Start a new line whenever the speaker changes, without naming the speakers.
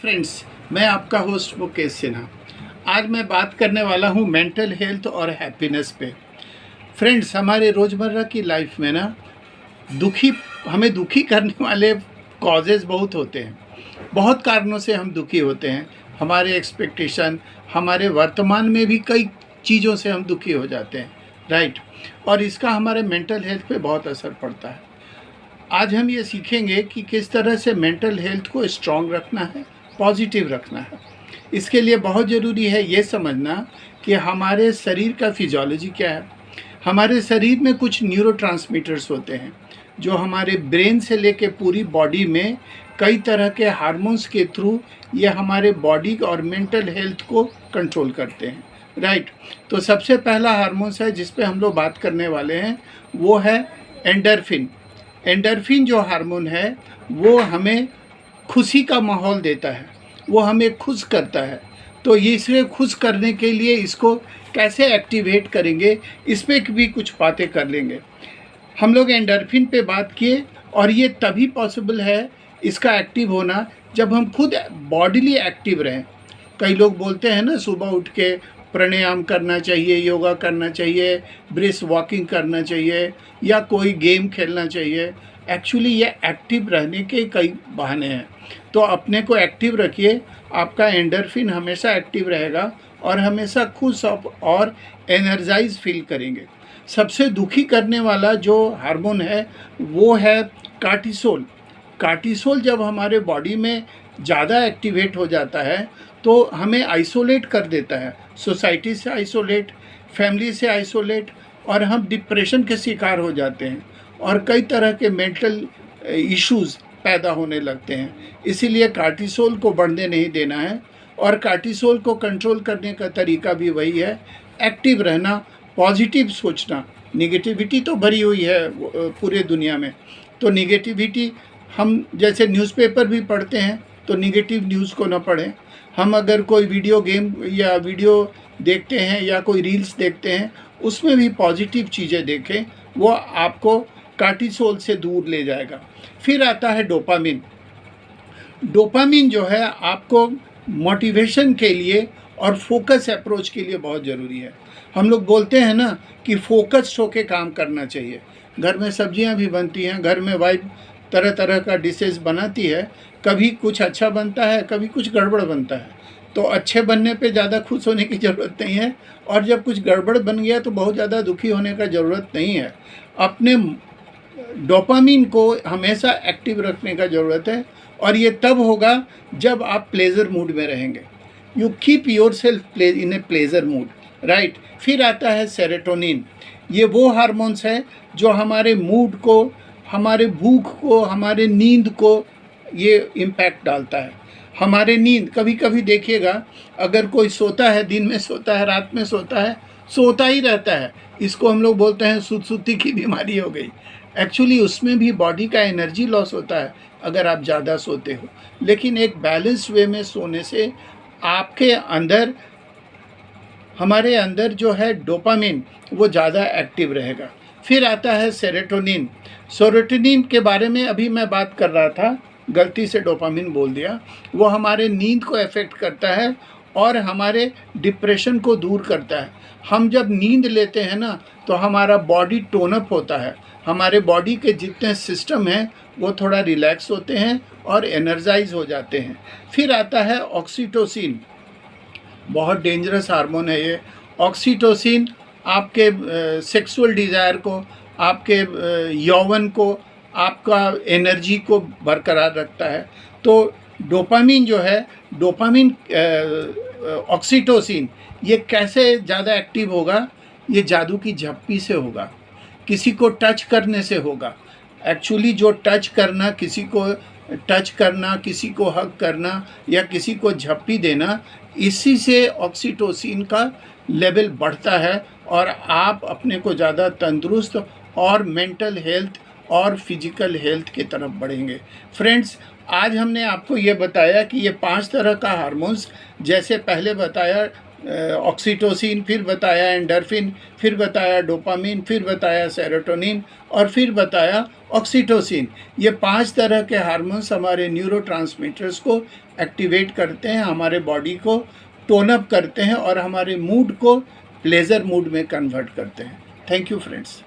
Friends, मैं आपका host Mukesh Sinha. आज मैं बात करने वाला हूँ मेंटल हेल्थ और हैप्पीनेस पे। फ्रेंड्स, हमारे रोज़मर्रा की लाइफ में ना दुखी हमें दुखी करने वाले कॉजेज़ बहुत होते हैं। बहुत कारणों से हम दुखी होते हैं। हमारे एक्सपेक्टेशन, हमारे वर्तमान में भी कई चीज़ों से हम दुखी हो जाते हैं, राइट। और इसका हमारे मेंटल हेल्थ पे बहुत असर पड़ता है। आज हम ये सीखेंगे कि किस तरह से मेंटल हेल्थ को स्ट्रॉन्ग रखना है, पॉजिटिव रखना है। इसके लिए बहुत ज़रूरी है ये समझना कि हमारे शरीर का फिजियोलॉजी क्या है। हमारे शरीर में कुछ न्यूरोट्रांसमीटर्स होते हैं जो हमारे ब्रेन से लेके पूरी बॉडी में कई तरह के हार्मोन्स के थ्रू ये हमारे बॉडी और मेंटल हेल्थ को कंट्रोल करते हैं, राइट। तो सबसे पहला हार्मोन्स है जिस पे हम लोग बात करने वाले हैं, वो है एंडोर्फिन। एंडोर्फिन जो हार्मोन है वो हमें खुशी का माहौल देता है, वो हमें खुश करता है। तो ये इसे खुश करने के लिए इसको कैसे एक्टिवेट करेंगे, इस पर भी कुछ बातें कर लेंगे। हम लोग एंडोर्फिन पे बात किए और ये तभी पॉसिबल है इसका एक्टिव होना जब हम खुद बॉडीली एक्टिव रहें। कई लोग बोलते हैं ना, सुबह उठ के प्राणायाम करना चाहिए, योगा करना चाहिए, ब्रिस्क वॉकिंग करना चाहिए या कोई गेम खेलना चाहिए। एक्चुअली ये एक्टिव रहने के कई बहाने हैं। तो अपने को एक्टिव रखिए, आपका एंडोर्फिन हमेशा एक्टिव रहेगा और हमेशा खुश और एनर्जाइज फील करेंगे। सबसे दुखी करने वाला जो हार्मोन है वो है कार्टिसोल। कार्टिसोल जब हमारे बॉडी में ज़्यादा एक्टिवेट हो जाता है तो हमें आइसोलेट कर देता है, सोसाइटी से आइसोलेट, फैमिली से आइसोलेट, और हम डिप्रेशन के शिकार हो जाते हैं और कई तरह के मेंटल इश्यूज़ पैदा होने लगते हैं। इसीलिए कार्टिसोल को बढ़ने नहीं देना है और कार्टिसोल को कंट्रोल करने का तरीका भी वही है, एक्टिव रहना, पॉजिटिव सोचना। निगेटिविटी तो भरी हुई है पूरे दुनिया में, तो निगेटिविटी हम जैसे न्यूज़पेपर भी पढ़ते हैं तो निगेटिव न्यूज़ को ना पढ़ें। हम अगर कोई वीडियो गेम या वीडियो देखते हैं या कोई रील्स देखते हैं उसमें भी पॉजिटिव चीज़ें देखें, वो आपको कार्टिसोल से दूर ले जाएगा। फिर आता है डोपामिन। डोपामिन जो है आपको मोटिवेशन के लिए और फोकस अप्रोच के लिए बहुत ज़रूरी है। हम लोग बोलते हैं ना कि फोकस्ड होकर काम करना चाहिए। घर में सब्जियां भी बनती हैं, घर में वाइफ तरह तरह का डिशेस बनाती है, कभी कुछ अच्छा बनता है, कभी कुछ गड़बड़ बनता है। तो अच्छे बनने पे ज़्यादा खुश होने की ज़रूरत नहीं है और जब कुछ गड़बड़ बन गया तो बहुत ज़्यादा दुखी होने का ज़रूरत नहीं है। अपने डोपामिन को हमेशा एक्टिव रखने का ज़रूरत है और ये तब होगा जब आप प्लेजर मूड में रहेंगे। You keep your self in a pleasure mood, right. फिर आता है सेरोटोनिन। ये वो हार्मोन्स है जो हमारे मूड को, हमारे भूख को, हमारे नींद को ये इम्पैक्ट डालता है। हमारे नींद, कभी कभी देखिएगा अगर कोई सोता है, दिन में सोता है, रात में सोता है, सोता ही रहता है, इसको हम लोग बोलते हैं सुत्ती की बीमारी हो गई। एक्चुअली उसमें भी बॉडी का एनर्जी लॉस होता है अगर आप ज़्यादा सोते हो। लेकिन एक बैलेंस्ड वे में सोने से आपके अंदर, हमारे अंदर जो है डोपामिन वो ज़्यादा एक्टिव रहेगा। फिर आता है सेरोटोनिन। सेरोटोनिन के बारे में अभी मैं बात कर रहा था, गलती से डोपामिन बोल दिया। वो हमारे नींद को अफेक्ट करता है और हमारे डिप्रेशन को दूर करता है। हम जब नींद लेते हैं ना तो हमारा बॉडी टोन अप होता है, हमारे बॉडी के जितने सिस्टम हैं वो थोड़ा रिलैक्स होते हैं और एनर्जाइज हो जाते हैं। फिर आता है ऑक्सीटोसिन। बहुत डेंजरस हार्मोन है ये। ऑक्सीटोसिन आपके सेक्सुअल डिज़ायर को, आपके यौवन को, आपका एनर्जी को बरकरार रखता है। तो डोपामिन जो है, डोपामिन ऑक्सीटोसिन, ये कैसे ज़्यादा एक्टिव होगा? ये जादू की झप्पी से होगा, किसी को टच करने से होगा। एक्चुअली जो टच करना, किसी को टच करना, किसी को हग करना या किसी को झप्पी देना, इसी से ऑक्सीटोसिन का लेवल बढ़ता है और आप अपने को ज़्यादा तंदुरुस्त और मेंटल हेल्थ और फिजिकल हेल्थ की तरफ बढ़ेंगे। फ्रेंड्स, आज हमने आपको ये बताया कि ये 5 तरह का हार्मोन्स, जैसे पहले बताया ऑक्सीटोसिन, फिर बताया एंडोर्फिन, फिर बताया डोपामिन, फिर बताया सेरोटोनिन और फिर बताया ऑक्सीटोसिन। ये 5 तरह के हार्मोन्स हमारे न्यूरोट्रांसमीटर्स को एक्टिवेट करते हैं, हमारे बॉडी को टोन अप करते हैं और हमारे मूड को प्लेजर मूड में कन्वर्ट करते हैं। Thank you friends.